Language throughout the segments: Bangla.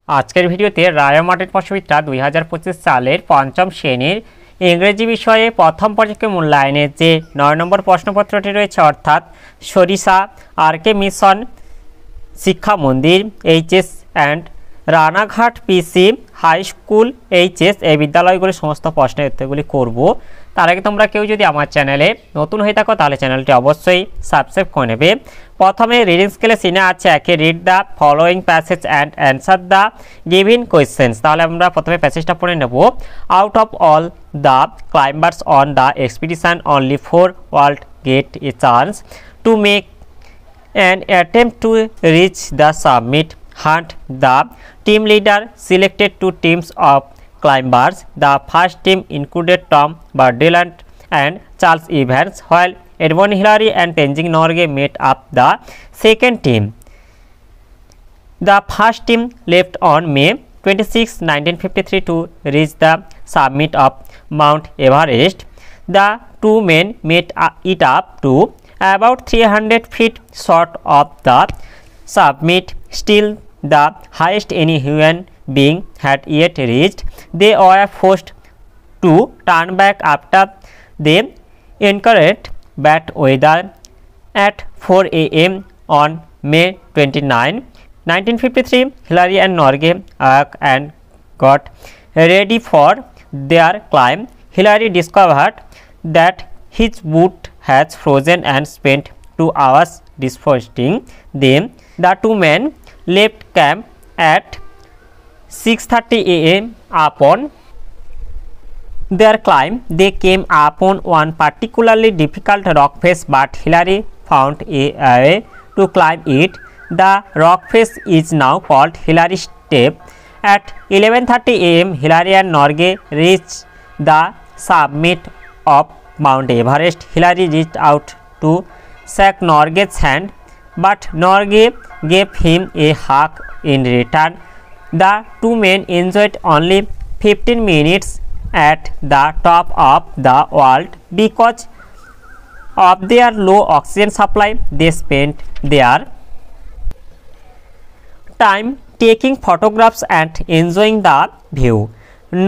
আজকের ভিডিওতে রায় মার্টিন পশমিত্রা 2025 সালের পঞ্চম শ্রেণীর ইংরেজি বিষয়ে প্রথম পর্যায়ে মূল্যায়নের যে 9 নম্বর প্রশ্নপত্রটি রয়েছে, অর্থাৎ সরিষা R K mission Shiksha Mandir HS and Ranaghat PC high school HS এই বিদ্যালয়গুলির সমস্ত প্রশ্নের উত্তরগুলি করব। তার আগে তোমরা কেউ যদি আমার চ্যানেলে নতুন হয়ে থাকো তাহলে চ্যানেলটি অবশ্যই সাবস্ক্রাইব করে নেবে। প্রথমে রিডিং স্কেলে সিনে আছে একে read the following passage and answer the given questions. তাহলে আমরা প্রথমে প্যাসেজটা পড়ে নেব। Out of all the climbers on the expedition only 4 world gate A chance to make an attempt to reach the summit. Hunt, the team leader, selected 2 teams of climbers. The first team included Tom Bardeland and Charles Evans, while Edmund Hillary and Tenzing Norgay made up the second team. The first team left on May 26, 1953 to reach the summit of Mount Everest. The two men made it up to about 300 feet short of the summit, still the highest any human being had yet reached. They were forced to turn back after they encountered bad weather at 4 a.m. on May 29, 1953. Hillary and Norgay and got ready for their climb. Hillary discovered that his boot has frozen and spent 2 hours defrosting them. The two men left camp at 6:30 a.m. Upon their climb, they came upon one particularly difficult rock face, but Hillary found a way to climb it. The rock face is now called Hillary Step. At 11:30 a.m., Hillary and Norgay reached the summit of Mount Everest. Hillary reached out to shake Norgay's hand, but Norgay gave him a hug in return. The two men enjoyed only 15 minutes at the top of the world. Because of their low oxygen supply, they spent their time taking photographs and enjoying the view.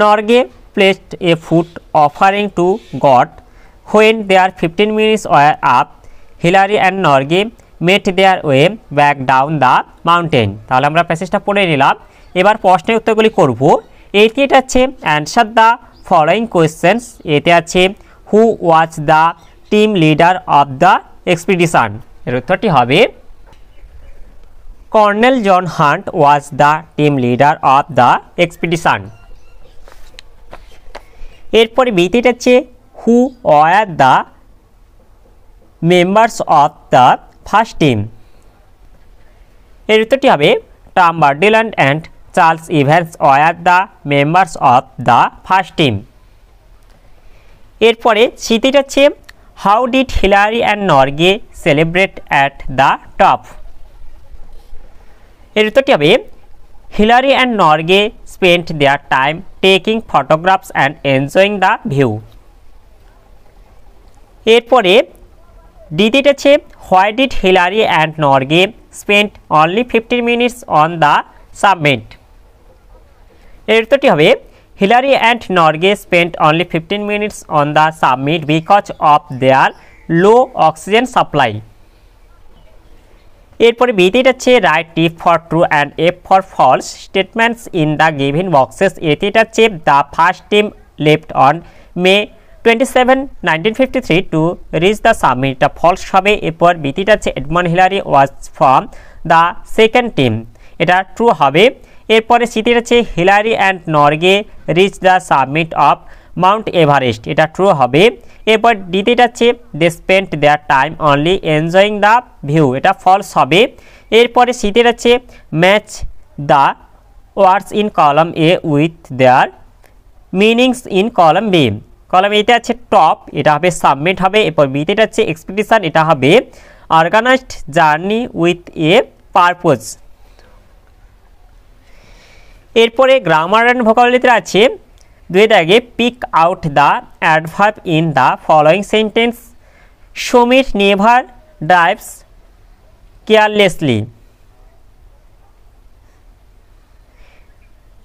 Norgay placed a food offering to God. When their 15 minutes were up, Hillary and Norgay made their way back down the mountain. তাহলে আমরা প্যাসেজটা পড়ে নিলাম। এবার প্রশ্নের উত্তরগুলি করব। এইটি এটা আছে অ্যান্সার দ্য ফলোয়িং কোয়েশ্চেন্স। এতে আছে who was the team leader of the expedition. এর উত্তরটি হবে colonel John Hunt was the team leader of the expedition. এরপরে বিতে এটা আছে who were the members of the first team. এর উত্তরটি হবে Tom Bourdillon and Charles Evans were the members of the first team. এরপরে সিটিটা হচ্ছে how did Hillary and Norgay celebrate at the top. এর উত্তরটি হবে Hillary and Norgay spent their time taking photographs and enjoying the view. এরপরে দ্বিতীয়টা আছে why did Hillary and Norgay spent only 15 minutes on the summit. এর উত্তরটি হবে Hillary and Norgay spent only 15 minutes on the summit because of their low oxygen supply. এরপরে বিতেটা আছে write T for true and F for false statements in the given boxes. এটিটা আছে the first team left on May 27, 1953 to reach the summit. এটা ফলস হবে। এরপর বিটিটা আছে Edmund Hillary was from the second team. এটা ট্রু হবে। এরপরে সিটিটা আছে Hillary and Norgay reach the summit of Mount Everest. এটা ট্রু হবে। এরপর ডিটিটা আছে they spent their time only enjoying the view. এটা ফলস হবে। এরপরে সিটিটা আছে match the words in column A with their meanings in column B. Column এতে আছে টপ, এটা হবে সাবমিট হবে। এরপর বিতে এটা আছে এক্সপিডিশন, এটা হবে organised journey with a purpose. এরপরে গ্রামার অ্যান্ড ভোকাবুলারিতে আছে দুই দাগে pick out the adverb in the following sentence. Sameer never drives carelessly.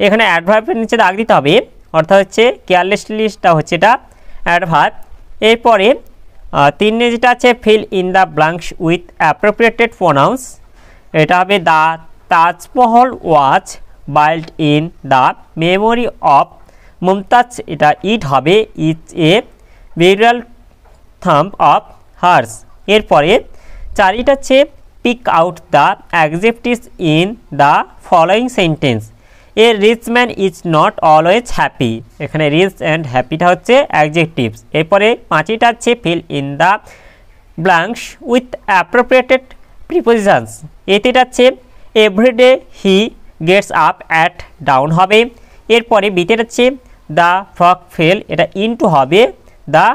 এখানে অ্যাডভার্বের নিচে দাগ দিতে হবে, অর্থাৎ হচ্ছে কেয়ারলেসলিটা হচ্ছে এটা অ্যাডভার্ব। এরপরে 3 যেটা আছে fill in the blanks with appropriated pronouns, এটা হবে the Taj Mahal was built in the memory of Mumtaz, এটা ইট হবে is a beautiful tomb of hers. এরপরে 4 হচ্ছে pick out the adjectives in the following sentence, a rich man is not always happy, এখানে রিচ অ্যান্ড হ্যাপিটা হচ্ছে অ্যাডজেক্টিভস। এরপরে 5টা হচ্ছে fill in the blanks with appropriated prepositions, এতে হচ্ছে everyday he gets up at dawn হবে। এরপরে বিতে হচ্ছে দ্য ফ্রক ফেল, এটা ইনটু হবে দ্য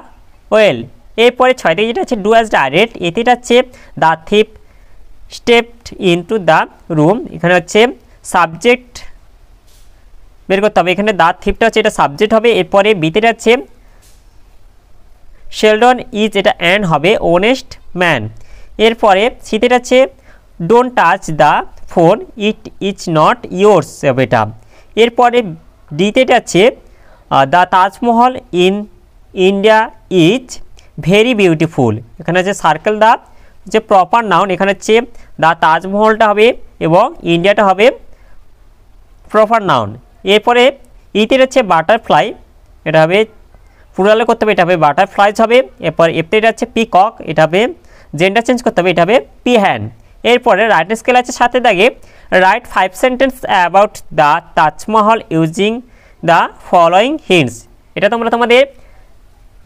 ওয়েল। এরপরে 6 যেটা হচ্ছে ডু অ্যাজ ডাইরেক্ট, এতে হচ্ছে the thief stepped into the room, এখানে হচ্ছে সাবজেক্ট বের করতে হবে, এখানে দ্য থিপটা হচ্ছে এটা সাবজেক্ট হবে। এরপরে বিতে হচ্ছে শেলডন ইজ, এটা অ্যান হবে অনেস্ট ম্যান। এরপরে সিতে হচ্ছে don't touch the phone it is not yours হবে এটা। এরপরে ডিতে আছে the Taj Mahal in India is very beautiful, এখানে হচ্ছে সার্কেল দ্য যে প্রপার নাউন, এখানে হচ্ছে দ্য তাজমহলটা হবে এবং ইন্ডিয়াটা হবে প্রপার নাউন। এরপরে ইতে হচ্ছে বাটারফ্লাই, এটা হবে প্লুরালে করতে হবে, এটা হবে বাটারফ্লাইজ হবে। এরপর এফতে হচ্ছে পিকক, এটা হবে জেন্ডার চেঞ্জ করতে হবে, এটা হবে পিহ্যান। এরপরে রাইট স্কেল আছে 7 দাগে right 5 sentence about the Taj Mahal using the following hints, এটা তোমরা তোমাদের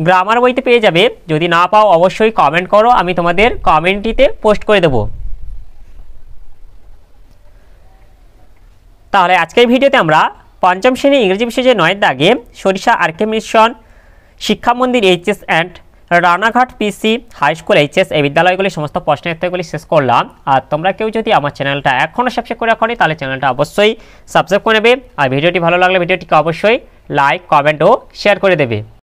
গ্রামার বইতে পেয়ে যাবে, যদি না পাও অবশ্যই কমেন্ট করো, আমি তোমাদের কমেন্টটিতে পোস্ট করে দেব। তাহলে আজকের ভিডিওতে আমরা পঞ্চম শ্রেণী ইংরেজি বিষয়ে যে 9 দাগে সরিষা আরকে mission, Shiksha Mandir HS and Ranaghat PC high school HS এই বিদ্যালয়গুলি সমস্ত প্রশ্নের উত্তরগুলি শেষ করলাম। আর তোমরা কেউ যদি আমার চ্যানেলটা এখনও সাবস্ক্রাইব করে রাখোনি তাহলে চ্যানেলটা অবশ্যই সাবস্ক্রাইব করে নেবে। আর ভিডিওটি ভালো লাগলে ভিডিওটিকে অবশ্যই লাইক, কমেন্ট ও শেয়ার করে দেবে।